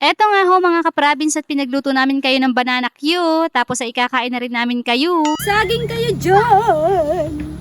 Eto nga ho mga ka-province at pinagluto namin kayo ng banana Q, tapos ay ikakain na rin namin kayo. Saging kayo dyan!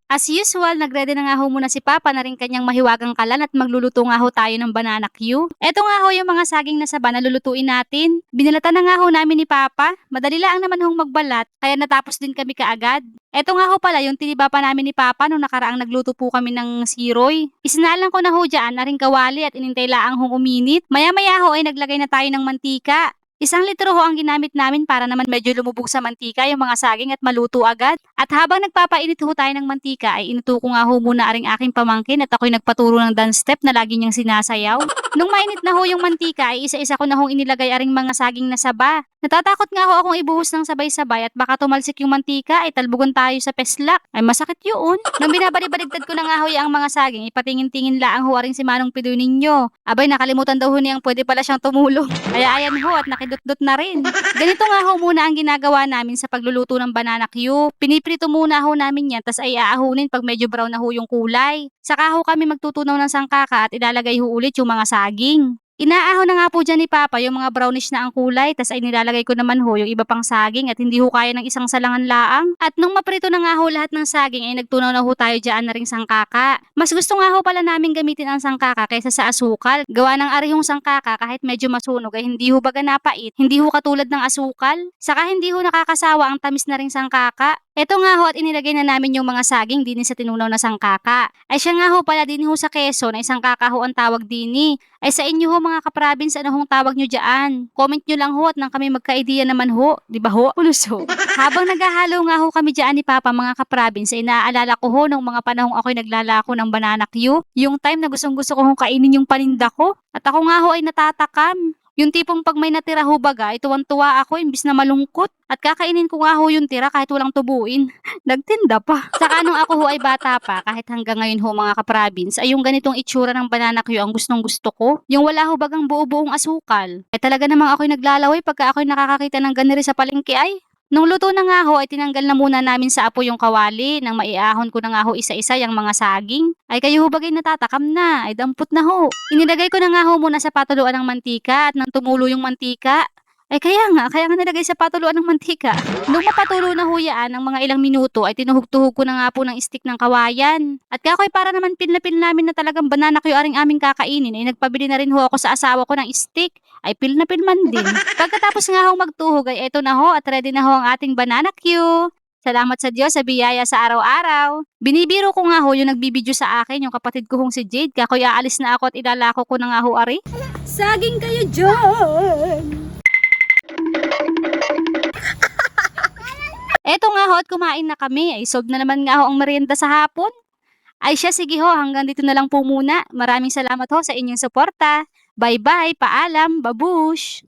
As usual, nagready na nga ho muna si Papa na rin kanyang mahiwagang kalan at magluluto nga ho tayo ng banana Q. Eto nga ho yung mga saging na saba na lulutuin natin. Binalatan na nga ho namin ni Papa. Madali lang naman hong magbalat, kaya natapos din kami kaagad. Eto nga ho pala yung tiniba pa namin ni Papa nung nakaraang nagluto po kami ng siroy. Isinalang ko na ho dyan na ring kawali at inintay laang hong uminit. Maya-maya ho ay naglagay na tayo ng mantika. 1 litro ho ang ginamit namin para naman medyo lumubog sa mantika yung mga saging at maluto agad. At habang nagpapainit ho tayo ng mantika ay inuto ko nga ho muna aring aking pamangkin at ako'y nagpaturo ng dance step na lagi niyang sinasayaw. Nung mainit na ho yung mantika ay isa-isa ko na hong inilagay aring mga saging na saba. Natatakot nga ho akong ibuhos ng sabay-sabay at baka tumalsik yung mantika ay talbugan tayo sa peslak. Ay masakit yun. Nung binabalibaliktad ko na nga ho ang mga saging, ipatingin-tingin laang ho aring si Manong Pidoy ninyo. Abay nakalimutan daw ho niyang pwede pala siyang tumulong. Kaya ayan ho at nakidot-dot na rin. Ganito nga ho muna ang ginagawa namin sa pagluluto ng banana Q. Piniprito muna ho namin yan tas ay aahunin pag medyo brown na ho yung kulay. Saka ho kami magtutunaw ng sangkaka at ilalagay ho ulit yung mga saging. Inaahon na nga po dyan ni Papa yung mga brownish na ang kulay, tas ay nilalagay ko naman ho yung iba pang saging at hindi ho kaya ng isang salangan laang. At nung maprito na nga ho lahat ng saging ay nagtunaw na ho tayo dyan na ring sangkaka. Mas gusto nga ho pala namin gamitin ang sangkaka kaysa sa asukal. Gawa ng arihong sangkaka kahit medyo masunog ay hindi ho baga napait, hindi ho katulad ng asukal. Saka hindi ho nakakasawa ang tamis na ring sangkaka. Eto nga ho at inilagay na namin yung mga saging din sa tinunaw na sangkaka. Ay siya nga ho pala din ho sa Quezon ay sangkaka ho ang tawag din. Ay sa inyo ho mga ka-province ano hong tawag nyo dyan? Comment nyo lang ho at nang kami magka-idea naman ho. Di ba ho? Pulos ho. Habang naghahalo nga ho kami dyan ni Papa mga ka-province ay naaalala ko ho nung mga panahong ako'y naglalako ng banana Q. Yung time na gustong gusto ko hong kainin yung paninda ko. At ako nga ho ay natatakam. Yung tipong pag may natira ho baga, ay tuwang-tuwa ako imbis na malungkot. At kakainin ko nga ho yung tira kahit walang tubuin. Nagtinda pa. Saka nung ako ho ay bata pa, kahit hanggang ngayon ho mga ka-province, ay yung ganitong itsura ng banana Q ang gustong gusto ko. Yung wala ho bagang buo-buong asukal. Ay talaga namang ako'y naglalaway pagka ako'y nakakakita ng ganiri sa palengke ay. Nung luto na nga ho ay tinanggal na muna namin sa apo yung kawali nang maiahon ko na nga ho isa-isa yung mga saging. Ay kayo ho bagay natatakam na, ay dampot na ho. Inilagay ko na nga ho muna sa patuluan ng mantika at nang tumulo yung mantika, ay kaya nga nilagay sa patuluan ng mantika. Nung mapatulo na ho yan ng mga ilang minuto ay tinuhog-tuhog ko na nga po ng stick ng kawayan. At kakoy para naman pil na pil namin na talagang banana Q aring aming kakainin ay nagpabili na rin ho ako sa asawa ko ng stick. Ay pil na pil man din. Pagkatapos nga ho magtuhog ay eto na ho at ready na ho ang ating banana Q. Salamat sa Diyos sa biyaya sa araw-araw. Binibiro ko nga ho yung nagbibideo sa akin, yung kapatid ko hong si Jade. Kakoy aalis na ako at ilalako ko na nga ho ari. Saging kayo dyan! Eto nga ho at kumain na kami. Ay solve na naman nga ho ang merienda sa hapon. Ay siya, sige ho, hanggang dito na lang po muna. Maraming salamat ho sa inyong suporta. Bye-bye, paalam, babush!